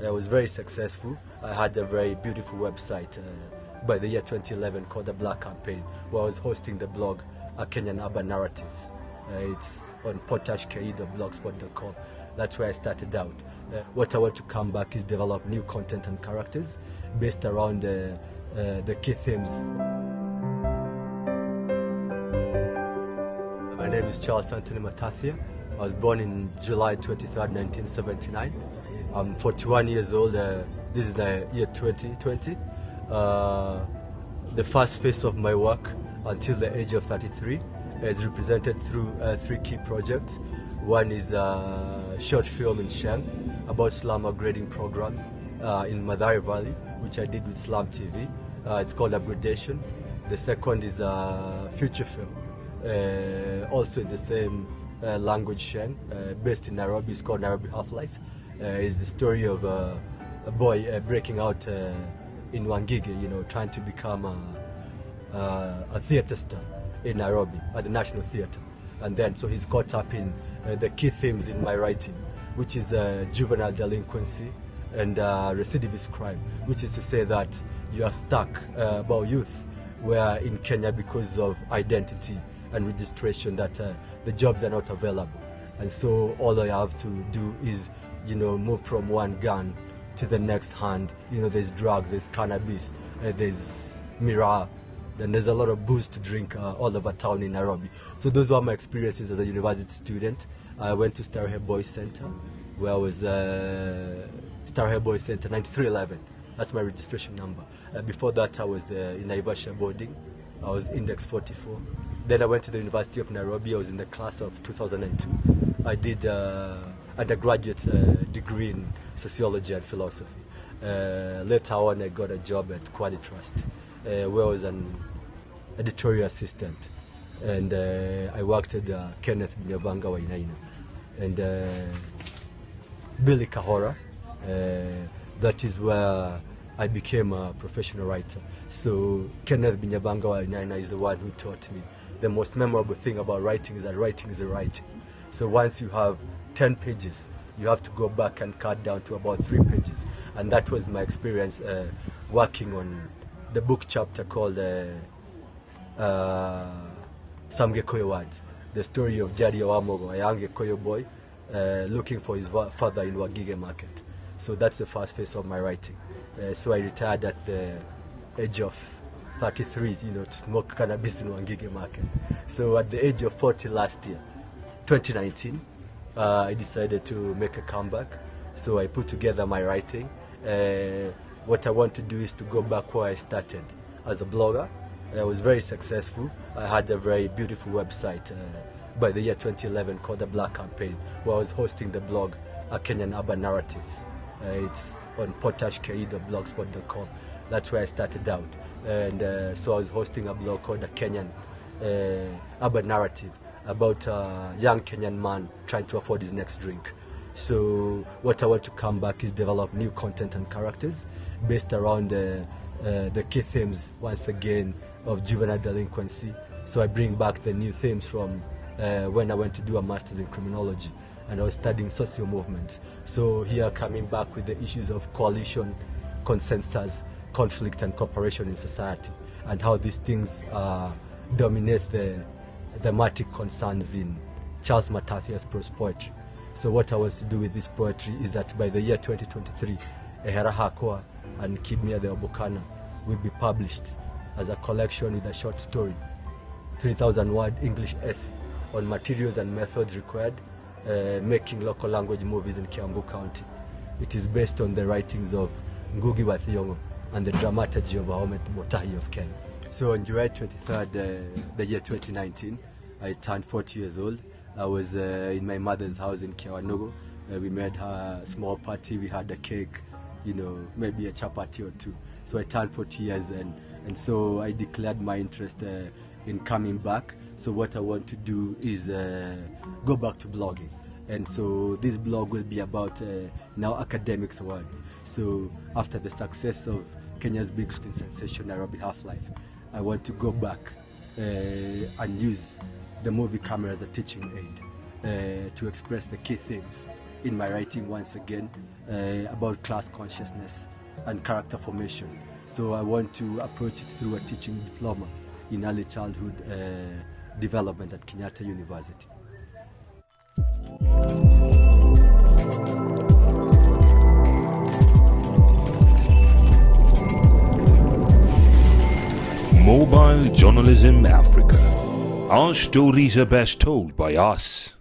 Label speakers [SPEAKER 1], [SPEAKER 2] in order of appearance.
[SPEAKER 1] I was very successful. I had a very beautiful website by the year 2011 called The Black Campaign, where I was hosting the blog A Kenyan Urban Narrative. It's on potashke.blogspot.com. That's where I started out. What I want to come back is develop new content and characters based around the key themes. My name is Charles Anthony Matathia. I was born in July 23rd, 1979. I'm 41 years old. This is the year 2020. The first phase of my work until the age of 33 is represented through three key projects. One is a short film in Sheng about slum upgrading programs in Mathare Valley, which I did with Slum TV. It's called Upgradation. The second is a feature film, also in the same language Sheng, based in Nairobi. It's called Nairobi Half-Life. It's the story of a boy breaking out in Wangige, trying to become a theatre star in Nairobi at the National Theatre. And then, so he's caught up in the key themes in my writing, which is juvenile delinquency and recidivist crime, which is to say that you are stuck about youth where in Kenya, because of identity and registration, that the jobs are not available. And so all I have to do is, move from one gun to the next hand. There's drugs, there's cannabis, there's miraa, then there's a lot of booze to drink all over town in Nairobi. So those were my experiences as a university student. I went to Starehe Boys Center, where I was Starehe Boys Center 9311. That's my registration number. Before that, I was in Naivasha boarding. I was index 44. Then I went to the University of Nairobi. I was in the class of 2002. I did undergraduate degree in sociology and philosophy. Later on, I got a job at Kwali Trust, where I was an editorial assistant. And I worked at Kenneth Binyavanga Wainaina and Billy Kahora. That is where I became a professional writer. So Kenneth Binyavanga Wainaina is the one who taught me the most memorable thing about writing is that writing is a writing. So once you have 10 pages, you have to go back and cut down to about 3 pages. And that was my experience working on the book chapter called Some Gekoyo Words, the story of Jadi Awamogo, a young Gekoyo boy looking for his father in Wangige market. So that's the first phase of my writing. So I retired at the age of 33, to smoke cannabis in Wangige market. So at the age of 40 last year, 2019, I decided to make a comeback. So I put together my writing. What I want to do is to go back where I started as a blogger. I was very successful. I had a very beautiful website by the year 2011 called The Black Campaign, where I was hosting the blog A Kenyan Urban Narrative. It's on potashke.blogspot.com. That's where I started out. And so I was hosting a blog called A Kenyan Urban Narrative about a young Kenyan man trying to afford his next drink. So what I want to come back is develop new content and characters based around the key themes, once again, of juvenile delinquency. So I bring back the new themes from when I went to do a master's in criminology and I was studying social movements. So here coming back with the issues of coalition, consensus, conflict and cooperation in society, and how these things dominate the thematic concerns in Charles Matathia's prose poetry. So what I want to do with this poetry is that by the year 2023, Ehera Hakwa and Kidmia the Obokana will be published as a collection with a short story, 3,000-word English essay on materials and methods required making local language movies in Kiambu County. It is based on the writings of Ngugi wa Thiong'o and the dramaturgy of Ahmed Motahi of Kenya. So on July 23rd, the year 2019, I turned 40 years old. I was in my mother's house in Kiawanogo. We made her a small party. We had a cake, maybe a chapati or two. So I turned 40 years and so I declared my interest in coming back. So what I want to do is go back to blogging. And so this blog will be about now academics awards. So after the success of Kenya's big screen sensation Nairobi Half-Life, I want to go back and use the movie camera as a teaching aid to express the key themes in my writing once again about class consciousness and character formation. So I want to approach it through a teaching diploma in early childhood development at Kenyatta University.
[SPEAKER 2] Mobile Journalism Africa. Our stories are best told by us.